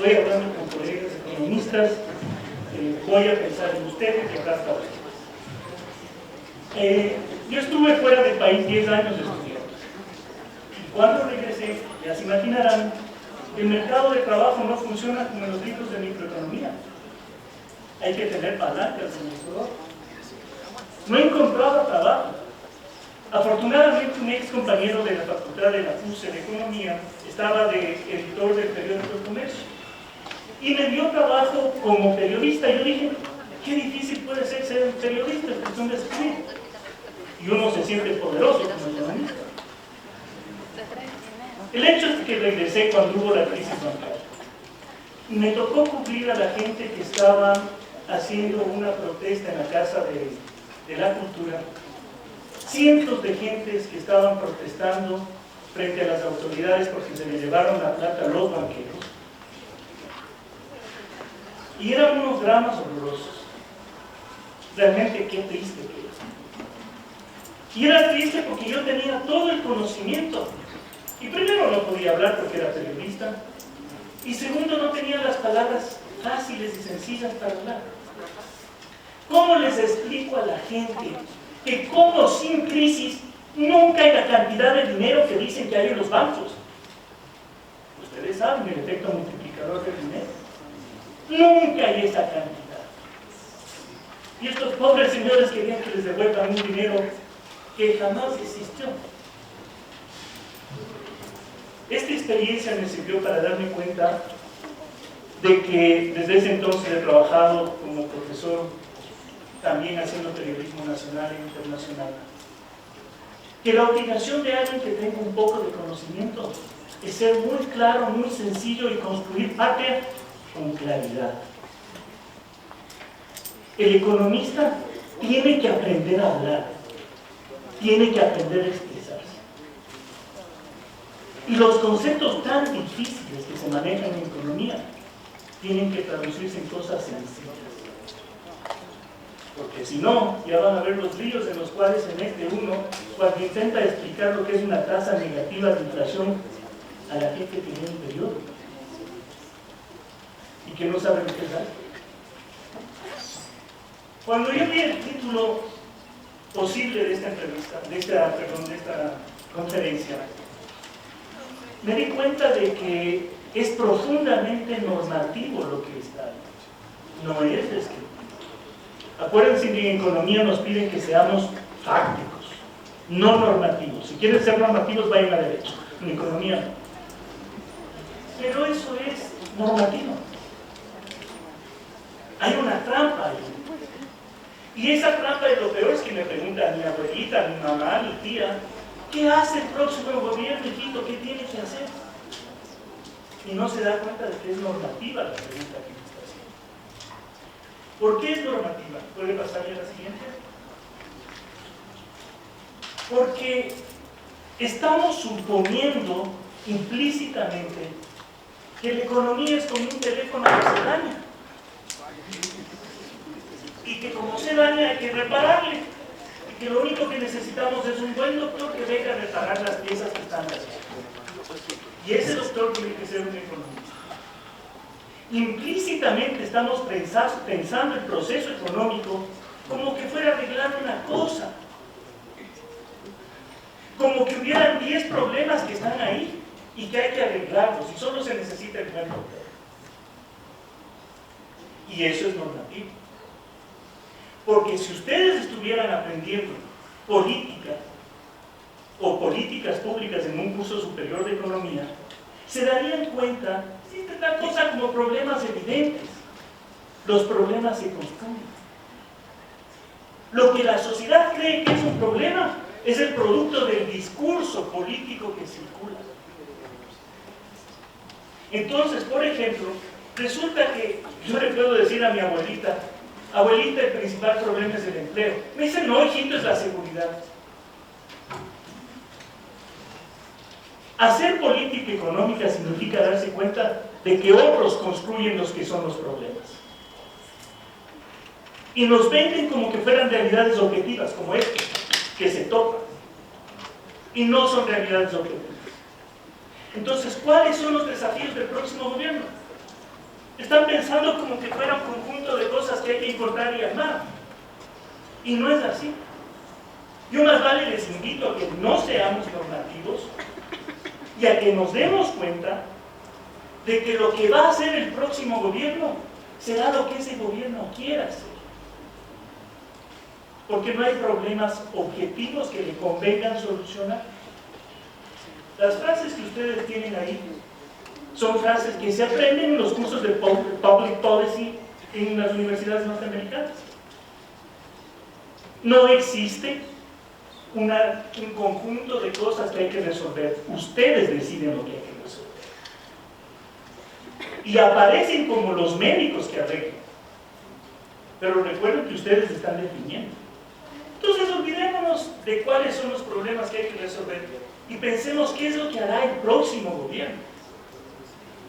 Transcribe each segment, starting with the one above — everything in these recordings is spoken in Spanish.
estoy hablando con colegas economistas, voy a pensar en ustedes que acá está. Yo estuve fuera del país 10 años estudiando. Y cuando regresé, ya se imaginarán, el mercado de trabajo no funciona como en los libros de microeconomía. Hay que tener palancas en el sudor. No encontraba trabajo. Afortunadamente, un ex compañero de la facultad de la FUSE de Economía estaba de editor del periódico El Comercio y me dio trabajo como periodista. Yo dije, qué difícil puede ser un periodista, es cuestión de escribir. Y uno se siente poderoso como economista. El hecho es que regresé cuando hubo la crisis bancaria. Me tocó cubrir a la gente que estaba haciendo una protesta en la Casa de la Cultura. Cientos de gentes que estaban protestando frente a las autoridades porque se le llevaron la plata a los banqueros. Y eran unos dramas horrorosos. Realmente qué triste que era. Y era triste porque yo tenía todo el conocimiento. Y primero no podía hablar porque era periodista. Y segundo, no tenía las palabras fáciles y sencillas para hablar. ¿Cómo les explico a la gente que como sin crisis nunca hay la cantidad de dinero que dicen que hay en los bancos? Ustedes saben el efecto multiplicador del dinero. Nunca hay esa cantidad. Y estos pobres señores querían que les devuelvan un dinero que jamás existió. Esta experiencia me sirvió para darme cuenta de que desde ese entonces he trabajado como profesor, también haciendo periodismo nacional e internacional, que la obligación de alguien que tenga un poco de conocimiento es ser muy claro, muy sencillo y construir patria con claridad. El economista tiene que aprender a hablar, tiene que aprender a expresarse. Y los conceptos tan difíciles que se manejan en economía tienen que traducirse en cosas sencillas. Porque si no, ya van a ver los líos en los cuales se mete uno cuando intenta explicar lo que es una tasa negativa de inflación a la gente que tiene un periodo y que no sabe lo que es algo. Cuando yo vi el título posible de esta entrevista, de esta conferencia, me di cuenta de que es profundamente normativo lo que está ahí. No es descriptivo. Acuérdense que en economía nos piden que seamos fácticos, no normativos. Si quieren ser normativos, vayan a derecho. En economía no. Pero eso es normativo. Hay una trampa ahí. Y esa trampa es lo peor, es que me pregunta mi abuelita, mi mamá, mi tía, ¿qué hace el próximo gobierno, hijito? ¿Qué tiene que hacer? Y no se da cuenta de que es normativa la pregunta que me está haciendo. ¿Por qué es normativa? ¿Puede pasarle a la siguiente? Porque estamos suponiendo implícitamente que la economía es como un teléfono que se daña. Y que como se daña hay que repararle. Y que lo único que necesitamos es un buen doctor que venga a reparar las piezas que están dañadas. Y ese doctor tiene que ser un economista. Implícitamente estamos pensando el proceso económico como que fuera a arreglar una cosa. Como que hubieran 10 problemas que están ahí y que hay que arreglarlos y solo se necesita el buen doctor. Y eso es normativo. Porque si ustedes estuvieran aprendiendo política o políticas públicas en un curso superior de economía, se darían cuenta de esta cosa como problemas evidentes. Los problemas se construyen. Lo que la sociedad cree que es un problema es el producto del discurso político que circula. Entonces, por ejemplo, resulta que yo le puedo decir a mi abuelita, abuelita, el principal problema es el empleo. Me dice, no, hijito, es la seguridad. Hacer política económica significa darse cuenta de que otros construyen los que son los problemas. Y nos venden como que fueran realidades objetivas, como estas, que se tocan. Y no son realidades objetivas. Entonces, ¿cuáles son los desafíos del próximo gobierno? Están pensando como que fuera un conjunto de cosas que hay que importar y armar. Y no es así. Yo más vale les invito a que no seamos normativos y a que nos demos cuenta de que lo que va a hacer el próximo gobierno será lo que ese gobierno quiera hacer. Porque no hay problemas objetivos que le convengan solucionar. Las frases que ustedes tienen ahí son frases que se aprenden en los cursos de Public Policy en las universidades norteamericanas. No existe un conjunto de cosas que hay que resolver. Ustedes deciden lo que hay que resolver. Y aparecen como los médicos que arreglan. Pero recuerden que ustedes están definiendo. Entonces olvidémonos de cuáles son los problemas que hay que resolver y pensemos qué es lo que hará el próximo gobierno.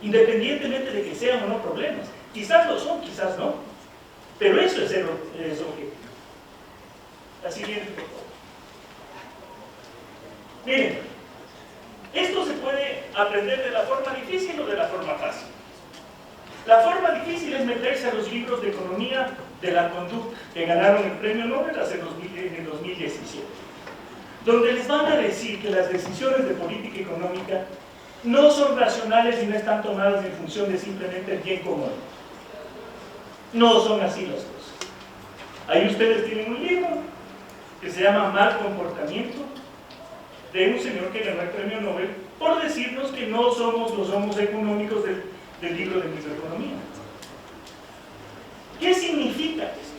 Independientemente de que sean o no problemas. Quizás lo son, quizás no. Pero eso es el objetivo. La siguiente, por favor. Miren, esto se puede aprender de la forma difícil o de la forma fácil. La forma difícil es meterse a los libros de economía de la conducta que ganaron el premio Nobel en el 2017, donde les van a decir que las decisiones de política económica no son racionales y no están tomadas en función de simplemente el bien común. No son así las cosas. Ahí ustedes tienen un libro que se llama Mal Comportamiento, de un señor que ganó el premio Nobel por decirnos que no somos los homos económicos del libro de microeconomía. ¿Qué significa esto?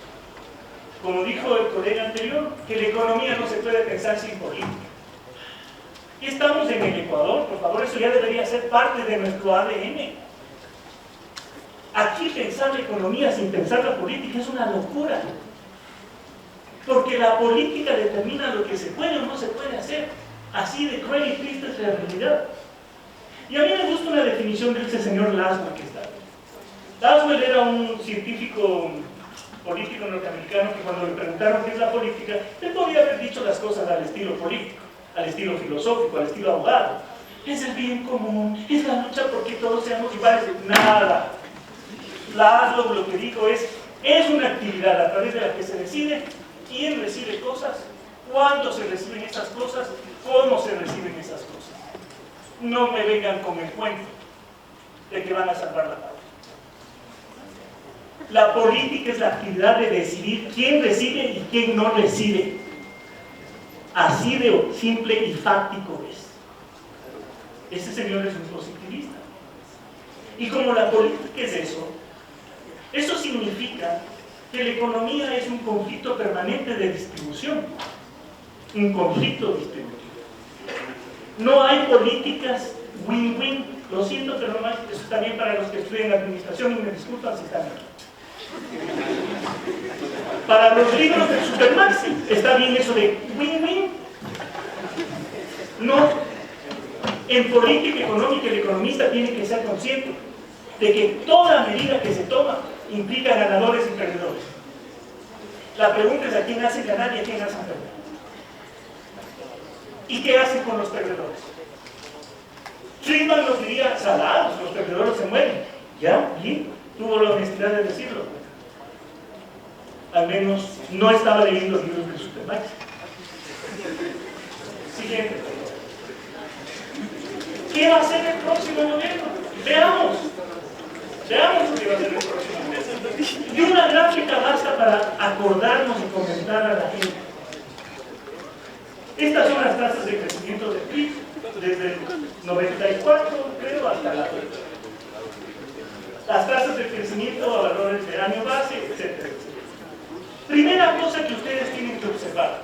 Como dijo el colega anterior, que la economía no se puede pensar sin política. Y estamos en el Ecuador, por favor, eso ya debería ser parte de nuestro ADN. Aquí pensar la economía sin pensar la política es una locura. Porque la política determina lo que se puede o no se puede hacer. Así de cruel y triste es la realidad. Y a mí me gusta una definición de ese señor Laswell que está. Laswell era un científico político norteamericano que cuando le preguntaron qué es la política, él podía haber dicho las cosas al estilo político, al estilo filosófico, al estilo abogado. Es el bien común, es la lucha porque todos seamos iguales. Nada. Laswell lo que dijo es una actividad a través de la que se decide quién recibe cosas, cuándo se reciben esas cosas, cómo se reciben esas cosas. No me vengan con el cuento de que van a salvar la patria. La política es la actividad de decidir quién recibe y quién no recibe. Así de simple y fáctico es. Ese señor es un positivista. Y como la política es eso significa que la economía es un conflicto permanente de distribución. Un conflicto distributivo. No hay políticas win-win. Lo siento, pero no hay. Eso está bien para los que estudian administración y me disculpan si están aquí. Para los libros del Supermaxi está bien eso de win-win. No. En política económica el economista tiene que ser consciente de que toda medida que se toma implica ganadores y perdedores. La pregunta es a quién hacen ganar y a quién hacen perder. ¿Y qué hacen con los perdedores? Friedman nos diría, salados, los perdedores se mueren. ¿Ya? ¿Y? Tuvo la honestidad de decirlo. Al menos no estaba leyendo libros de Supermaxi. Siguiente. ¿Qué va a hacer el próximo gobierno? Veamos. Veamos lo que va a hacer el próximo gobierno. Y una gráfica basta para acordarnos y comentar a la gente. Estas son las tasas de crecimiento del PIB desde el 94, creo, hasta la fecha. Las tasas de crecimiento a valores de año base, etc. Primera cosa que ustedes tienen que observar.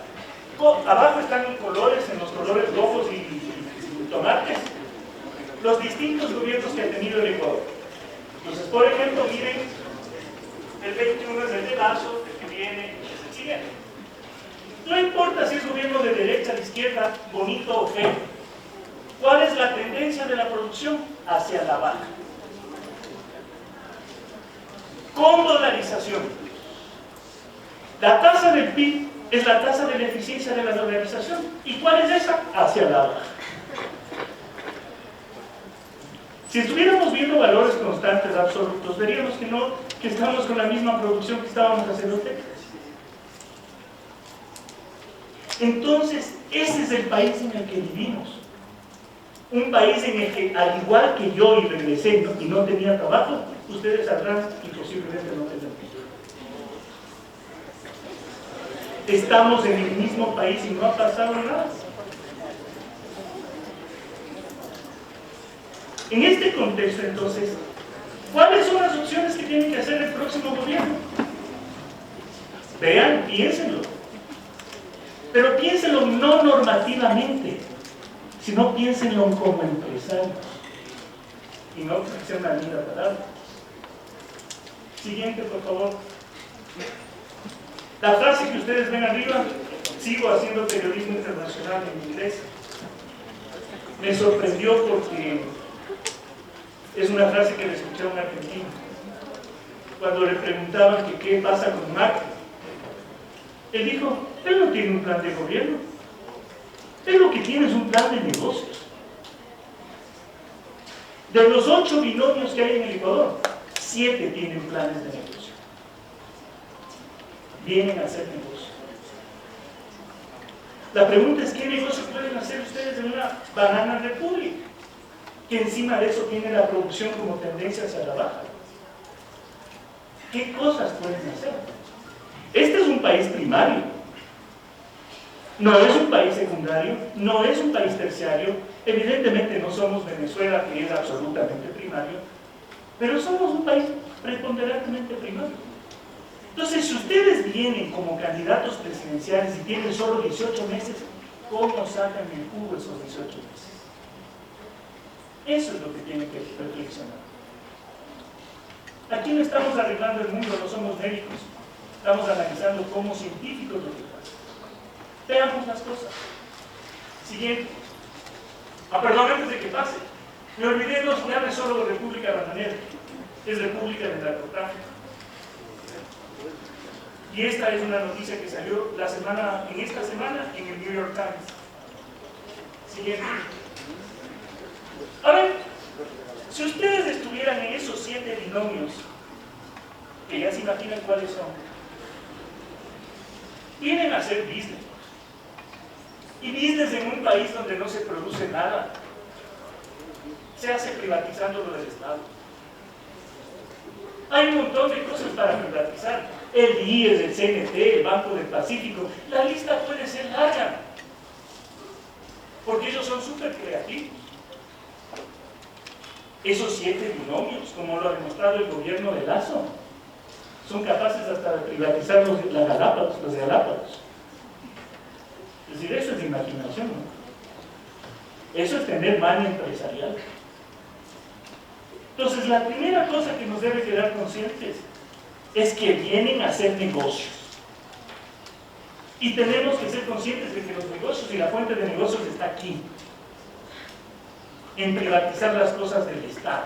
Abajo están en colores, en los colores rojos y tomates, los distintos gobiernos que ha tenido el Ecuador. Entonces, por ejemplo, miren, el 21 es el de Lazo, el que viene es el siguiente. No importa si es gobierno de derecha, de izquierda, bonito o feo. ¿Cuál es la tendencia de la producción? Hacia la baja. Con dolarización. La tasa del PIB es la tasa de la eficiencia de la dolarización. ¿Y cuál es esa? Hacia la baja. Si estuviéramos viendo valores constantes, absolutos, veríamos que no, que estamos con la misma producción que estábamos hace 2 décadas. Entonces, ese es el país en el que vivimos. Un país en el que, al igual que yo y regresé y no tenía trabajo, ustedes sabrán y posiblemente no tengan trabajo. Estamos en el mismo país y no ha pasado nada. En este contexto, entonces, ¿cuáles son las opciones que tiene que hacer el próximo gobierno? Vean, piénsenlo. Pero piénsenlo no normativamente, sino piénsenlo como empresarios. Y no que sea una linda palabra. Siguiente, por favor. La frase que ustedes ven arriba, sigo haciendo periodismo internacional en inglés. Me sorprendió porque es una frase que le escuché a un argentino. Cuando le preguntaban que qué pasa con Macri, él dijo, él no tiene un plan de gobierno. Él lo que tiene es un plan de negocios. De los 8 binomios que hay en el Ecuador, 7 tienen planes de negocio. Vienen a hacer negocio. La pregunta es, ¿qué negocio pueden hacer ustedes en una banana republic? Que encima de eso tiene la producción como tendencia hacia la baja. ¿Qué cosas pueden hacer? Este es un país primario. No es un país secundario, no es un país terciario. Evidentemente no somos Venezuela, que es absolutamente primario, pero somos un país preponderantemente primario. Entonces, si ustedes vienen como candidatos presidenciales y tienen solo 18 meses, ¿cómo sacan el jugo esos 18 meses? Eso es lo que tienen que reflexionar. Aquí no estamos arreglando el mundo, no somos médicos. Estamos analizando como científicos lo que pasa. Veamos las cosas. Siguiente. Perdón, antes de que pase. Me olvidé, no se llama solo República Bananera. Es República del Narcotráfico. Y esta es una noticia que salió en esta semana en el New York Times. Siguiente. A ver, si ustedes estuvieran en esos 7 binomios, que ya se imaginan cuáles son, vienen a hacer business. Y business en un país donde no se produce nada, se hace privatizando lo del Estado. Hay un montón de cosas para privatizar. El IES, el CNT, el Banco del Pacífico. La lista puede ser larga. Porque ellos son súper creativos. Esos 7 binomios, como lo ha demostrado el gobierno de Lazo, son capaces hasta de privatizar los Galápagos. Es decir, eso es imaginación, ¿no? Eso es tener mano empresarial. Entonces, la primera cosa que nos debe quedar conscientes es que vienen a hacer negocios. Y tenemos que ser conscientes de que los negocios y la fuente de negocios está aquí, en privatizar las cosas del Estado.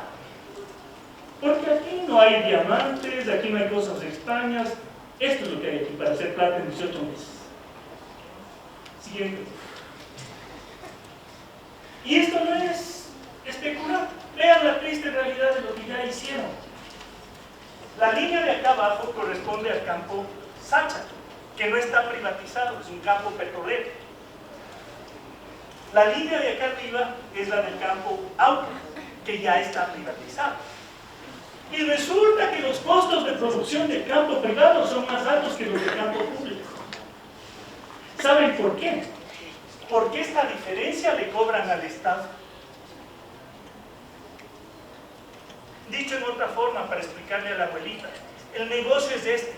Porque aquí no hay diamantes, aquí no hay cosas extrañas. Esto es lo que hay aquí para hacer plata en 18 meses. Siguiente. Y esto no es especular. Vean la triste realidad de lo que ya hicieron. La línea de acá abajo corresponde al campo Sacha, que no está privatizado, es un campo petrolero. La línea de acá arriba es la del campo Auca, que ya está privatizado. Y resulta que los costos de producción del campo privado son más altos que los del campo público. ¿Saben por qué? Porque esta diferencia le cobran al Estado. Dicho en otra forma, para explicarle a la abuelita, el negocio es este: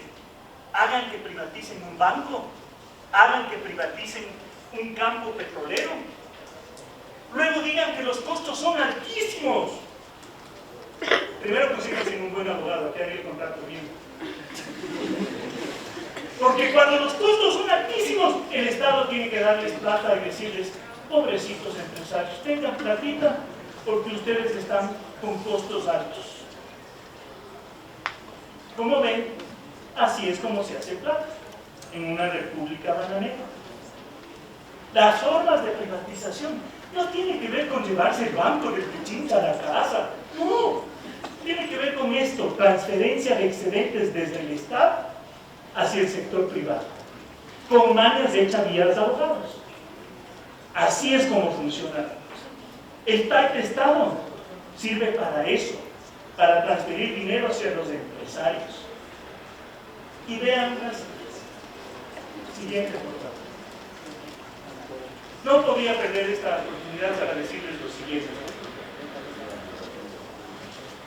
hagan que privaticen un banco, hagan que privaticen un campo petrolero, luego digan que los costos son altísimos. Primero consíganse un buen abogado que haga el contrato bien. Porque cuando los costos son altísimos, el Estado tiene que darles plata y decirles: pobrecitos empresarios, tengan platita porque ustedes están con costos altos. Como ven, así es como se hace plata en una república bananera. Las formas de privatización no tienen que ver con llevarse el banco del Pichincha a la casa No, tiene que ver con esto, transferencia de excedentes desde el Estado hacia el sector privado, con mañas hechas vía los abogados. Así es como funciona. El TAC de Estado sirve para eso, para transferir dinero hacia los empresarios. Y vean las siguiente, por favor. No podía perder esta oportunidad para decirles lo siguiente.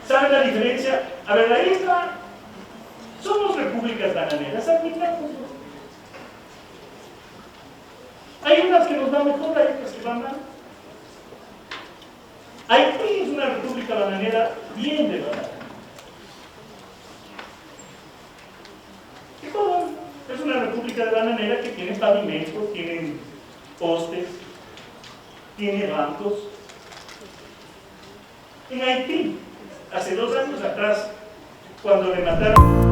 ¿Saben la diferencia? A ver, ahí está. Somos repúblicas bananeras, admitámoslo. Hay unas que nos van mejor, hay otras que van mal. Haití es una república bananera bien de banana. Es una república de bananera que tiene pavimento, tiene postes, tiene bancos. En Haití, hace 2 años atrás, cuando le mataron